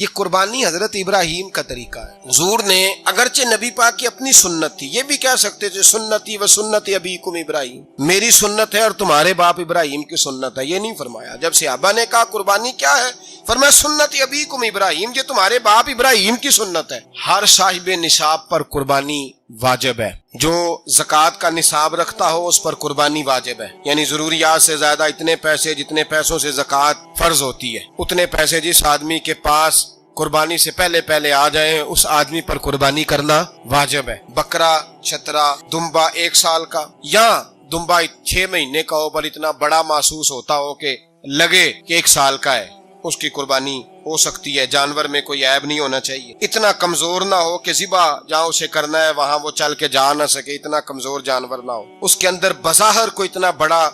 یہ قربانی حضرت ابراہیم کا طریقہ ہے۔ حضور نے اگرچہ نبی پاک کی اپنی سنت تھی، یہ بھی کہہ سکتے تھے سنتی و سنت ابیکم ابراہیم، میری سنت ہے اور تمہارے باپ ابراہیم کی سنت ہے، یہ نہیں فرمایا۔ جب صحابہ نے کہا قربانی کیا ہے، فرمایا سنت ابیکم ابراہیم، یہ تمہارے باپ ابراہیم کی سنت ہے۔ ہر صاحب نصاب پر قربانی واجب ہے، جو زکوٰۃ کا نصاب رکھتا ہو اس پر قربانی واجب ہے، یعنی ضروریات سے زیادہ اتنے پیسے جتنے پیسوں سے زکوٰۃ فرض ہوتی ہے، اتنے پیسے جس آدمی کے پاس قربانی سے پہلے آ جائیں اس آدمی پر قربانی کرنا واجب ہے۔ بکرا، چھترا، دمبا 1 سال کا یا دمبا 6 مہینے کا ہو پر اتنا بڑا محسوس ہوتا ہو کہ لگے کہ 1 سال کا ہے، اس کی قربانی ہو سکتی ہے۔ جانور میں کوئی عیب نہیں ہونا چاہیے، اتنا کمزور نہ ہو کہ ذبح جہاں اسے کرنا ہے وہاں وہ چل کے جا نہ سکے، اتنا کمزور جانور نہ ہو، اس کے اندر بظاہر کوئی اتنا بڑا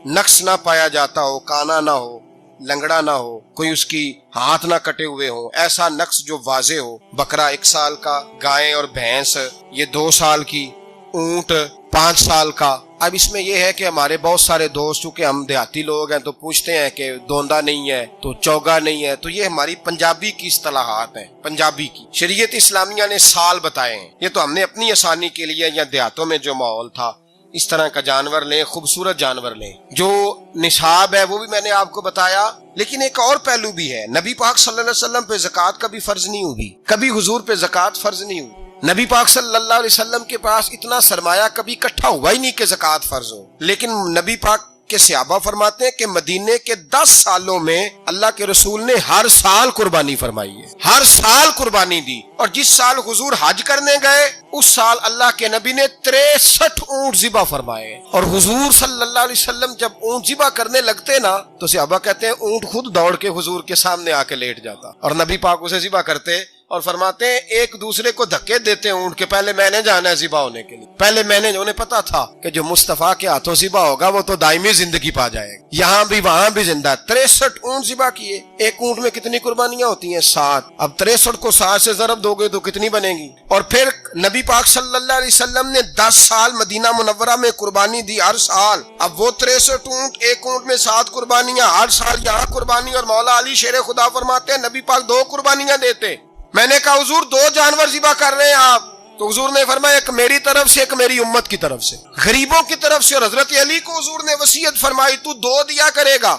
نقص نہ پایا جاتا ہو، کانا نہ ہو، لنگڑا نہ ہو، کوئی اس کی ہاتھ نہ کٹے ہوئے ہو، ایسا نقص جو واضح ہو۔ بکرا 1 سال کا، گائے اور بھینس یہ 2 سال کی، اونٹ 5 سال کا۔ اب اس میں یہ ہے کہ ہمارے بہت سارے دوست چونکہ ہم دیہاتی لوگ ہیں تو پوچھتے ہیں کہ دوندا نہیں ہے تو چوگا نہیں ہے، تو یہ ہماری پنجابی کی اصطلاحات ہیں، پنجابی کی۔ شریعت اسلامیہ نے سال بتائے ہیں، یہ تو ہم نے اپنی آسانی کے لیے، یا دیہاتوں میں جو ماحول تھا اس طرح کا جانور لیں، خوبصورت جانور لیں۔ جو نصاب ہے وہ بھی میں نے آپ کو بتایا، لیکن ایک اور پہلو بھی ہے، نبی پاک صلی اللہ علیہ وسلم پہ زکوٰۃ کبھی فرض نہیں ہوئی، کبھی حضور پہ زکوٰۃ فرض نہیں ہوئی۔ نبی پاک صلی اللہ علیہ وسلم کے پاس اتنا سرمایہ کبھی اکٹھا ہوا ہی نہیں کہ زکوٰۃ فرض ہو، لیکن نبی پاک کے صحابہ فرماتے ہیں کہ مدینے کے 10 سالوں میں اللہ کے رسول نے ہر سال قربانی فرمائی ہے، ہر سال قربانی دی، اور جس سال حضور حج کرنے گئے اس سال اللہ کے نبی نے 63 اونٹ ذبح فرمائے، اور حضور صلی اللہ علیہ وسلم جب اونٹ ذبح کرنے لگتے نا تو صحابہ کہتے ہیں اونٹ خود دوڑ کے حضور کے سامنے آ کے لیٹ جاتا، اور نبی پاک اسے ذبح کرتے اور فرماتے ہیں ایک دوسرے کو دھکے دیتے ہیں اونٹ کے، پہلے میں نے جانا ہے ذبح ہونے کے لیے، پہلے میں نے، انہیں پتا تھا کہ جو مصطفیٰ کے ہاتھوں ذبح ہوگا وہ تو دائمی زندگی پا جائے گا، یہاں بھی وہاں بھی زندہ۔ 63 اونٹ ذبح کیے، ایک اونٹ میں کتنی قربانیاں ہوتی ہیں؟ 7۔ اب 63 کو 7 سے ضرب دو گے تو کتنی بنے گی؟ اور پھر نبی پاک صلی اللہ علیہ وسلم نے 10 سال مدینہ منورہ میں قربانی دی، ہر سال۔ اب وہ 63 اونٹ، ایک اونٹ میں 7 قربانیاں، ہر سال یہاں قربانی، اور مولا علی شیر خدا فرماتے ہیں نبی پاک 2 قربانیاں دیتے۔ میں نے کہا حضور 2 جانور ذبح کر رہے ہیں آپ، تو حضور نے فرمایا ایک میری طرف سے، ایک میری امت کی طرف سے، غریبوں کی طرف سے، اور حضرت علی کو حضور نے وصیت فرمائی تو 2 دیا کرے گا۔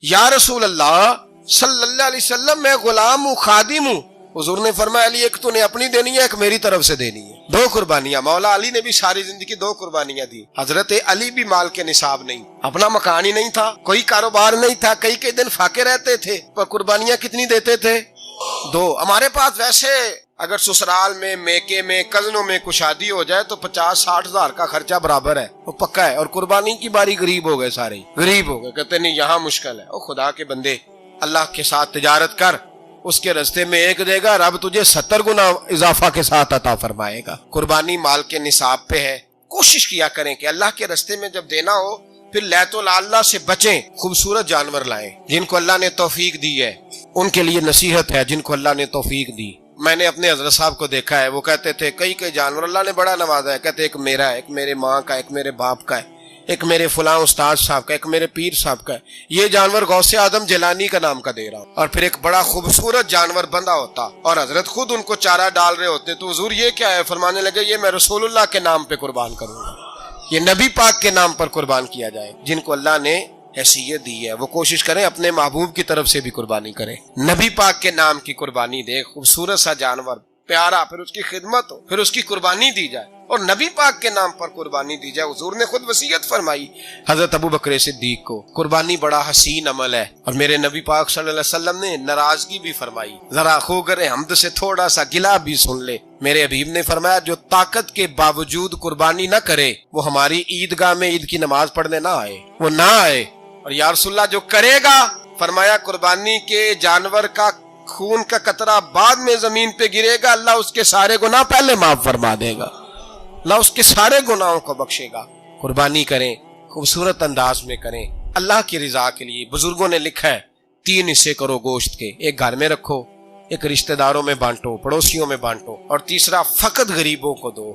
یا رسول اللہ صلی اللہ علیہ وسلم میں غلام ہوں، خادم ہوں۔ حضور نے فرمایا علی ایک تو نے اپنی دینی ہے، ایک میری طرف سے دینی ہے۔ 2 قربانیاں۔ مولا علی نے بھی ساری زندگی 2 قربانیاں دی۔ حضرت علی بھی مال کے نصاب نہیں، اپنا مکان ہی نہیں تھا، کوئی کاروبار نہیں تھا، کئی دن فاقے رہتے تھے، پر قربانیاں کتنی دیتے تھے؟ 2۔ ہمارے پاس ویسے اگر سسرال میں، میکے میں، کزنوں میں کچھ شادی ہو جائے تو 50-60 ہزار کا خرچہ برابر ہے، وہ پکا ہے، اور قربانی کی باری غریب ہو گئے، سارے غریب ہو گئے، کہتے نہیں یہاں مشکل ہے۔ او خدا کے بندے، اللہ کے ساتھ تجارت کر، اس کے رستے میں 1 دے گا، رب تجھے 70 گنا اضافہ کے ساتھ عطا فرمائے گا۔ قربانی مال کے نصاب پہ ہے، کوشش کیا کریں کہ اللہ کے رستے میں جب دینا ہو پھر لیت اللہ سے بچیں، خوبصورت جانور لائیں جن کو اللہ نے توفیق دی ہے، ان کے لیے نصیحت ہے جن کو اللہ نے توفیق دی۔ میں نے اپنے حضرت صاحب کو دیکھا ہے، وہ کہتے تھے کئی جانور اللہ نے بڑا نوازا ہے، کہتے ایک میرا ہے، ایک میرے ماں کا، ایک میرے باپ کا ہے، ایک میرے فلاں استاد صاحب کا، ایک میرے پیر صاحب کا ہے، یہ جانور غوث اعظم جیلانی کا نام کا دے رہا ہوں۔ اور پھر ایک بڑا خوبصورت جانور بندھا ہوتا اور حضرت خود ان کو چارہ ڈال رہے ہوتے، تو حضور یہ کیا ہے؟ فرمانے لگے یہ میں رسول اللہ کے نام پہ قربان کروں گا، یہ نبی پاک کے نام پر قربان کیا جائے۔ جن کو اللہ نے حیثیت دی ہے وہ کوشش کریں اپنے محبوب کی طرف سے بھی قربانی کریں، نبی پاک کے نام کی قربانی دے، خوبصورت سا جانور پیارا، پھر اس کی خدمت ہو، پھر اس کی قربانی دی جائے، اور نبی پاک کے نام پر قربانی دی جائے۔ حضور نے خود وصیت فرمائی حضرت ابو بکر صدیق کو، قربانی بڑا حسین عمل ہے، اور میرے نبی پاک صلی اللہ علیہ وسلم نے ناراضگی بھی فرمائی، ذرا خوگر حمد سے تھوڑا سا گلا بھی سن لے۔ میرے حبیب نے فرمایا جو طاقت کے باوجود قربانی نہ کرے وہ ہماری عیدگاہ میں عید کی نماز پڑھنے نہ آئے، وہ نہ آئے۔ اور یا رسول اللہ جو کرے گا، فرمایا قربانی کے جانور کا خون کا قطرہ بعد میں زمین پہ گرے گا، اللہ اس کے سارے گناہ پہلے معاف فرما دے گا، اللہ اس کے سارے گناہوں کو بخشے گا۔ قربانی کریں، خوبصورت انداز میں کریں، اللہ کی رضا کے لیے۔ بزرگوں نے لکھا ہے 3 حصے کرو گوشت کے، ایک گھر میں رکھو، ایک رشتہ داروں میں بانٹو، پڑوسیوں میں بانٹو، اور تیسرا فقط غریبوں کو دو۔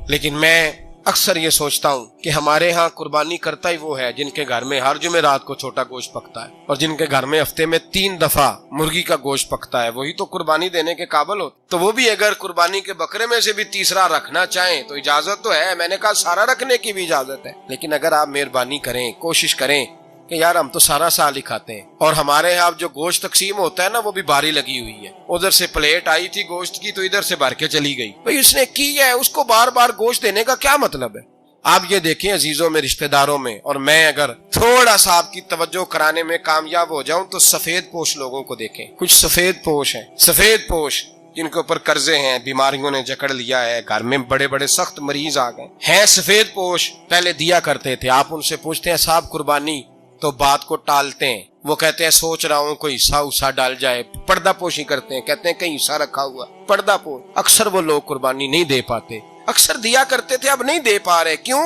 لیکن میں اکثر یہ سوچتا ہوں کہ ہمارے ہاں قربانی کرتا ہی وہ ہے جن کے گھر میں ہر جمعرات کو چھوٹا گوشت پکتا ہے، اور جن کے گھر میں ہفتے میں 3 دفعہ مرغی کا گوشت پکتا ہے، وہی تو قربانی دینے کے قابل ہو۔ تو وہ بھی اگر قربانی کے بکرے میں سے بھی تیسرا رکھنا چاہیں تو اجازت تو ہے، میں نے کہا سارا رکھنے کی بھی اجازت ہے، لیکن اگر آپ مہربانی کریں، کوشش کریں کہ یار ہم تو سارا سال ہی کھاتے ہیں، اور ہمارے یہاں جو گوشت تقسیم ہوتا ہے نا وہ بھی باری لگی ہوئی ہے، ادھر سے پلیٹ آئی تھی گوشت کی تو ادھر سے بھر کے چلی گئی، بھئی اس نے کی ہے، اس کو بار بار گوشت دینے کا کیا مطلب ہے؟ آپ یہ دیکھیں عزیزوں میں، رشتہ داروں میں، اور میں اگر تھوڑا سا آپ کی توجہ کرانے میں کامیاب ہو جاؤں تو سفید پوش لوگوں کو دیکھیں، کچھ سفید پوش ہیں، سفید پوش جن کے اوپر قرضے ہیں، بیماریوں نے جکڑ لیا ہے، گھر میں بڑے بڑے سخت مریض آ گئے ہیں، سفید پوش پہلے دیا کرتے تھے، آپ ان سے پوچھتے ہیں صاحب قربانی، تو بات کو ٹالتے ہیں، وہ کہتے ہیں سوچ رہا ہوں کوئی حصہ ڈال جائے، پردہ پوشی کرتے ہیں، کہتے ہیں کہیں حصہ رکھا ہوا، پردہ پوش۔ اکثر وہ لوگ قربانی نہیں دے پاتے، اکثر دیا کرتے تھے اب نہیں دے پا رہے، کیوں؟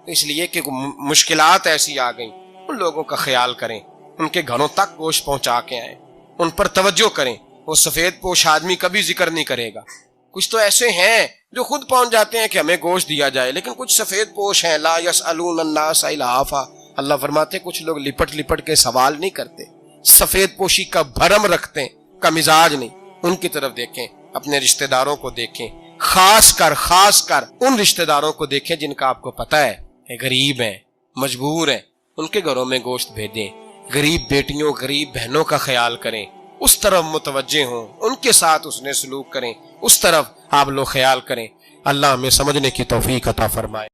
اس لیے کہ مشکلات ایسی آ گئیں۔ ان لوگوں کا خیال کریں، ان کے گھروں تک گوشت پہنچا کے آئیں، ان پر توجہ کریں۔ وہ سفید پوش آدمی کبھی ذکر نہیں کرے گا، کچھ تو ایسے ہیں جو خود پہنچ جاتے ہیں کہ ہمیں گوشت دیا جائے، لیکن کچھ سفید پوش ہیں لا یسألون الناس الہافا، اللہ فرماتے کچھ لوگ لپٹ لپٹ کے سوال نہیں کرتے، سفید پوشی کا بھرم رکھتے ہیں، کا مزاج نہیں۔ ان کی طرف دیکھیں، اپنے رشتہ داروں کو دیکھیں، خاص کر ان رشتہ داروں کو دیکھیں جن کا آپ کو پتہ ہے کہ غریب ہیں، مجبور ہیں، ان کے گھروں میں گوشت بھیجیں۔ غریب بیٹیوں، غریب بہنوں کا خیال کریں، اس طرف متوجہ ہوں، ان کے ساتھ اس نے سلوک کریں، اس طرف آپ لوگ خیال کریں۔ اللہ ہمیں سمجھنے کی توفیق عطا فرمائے۔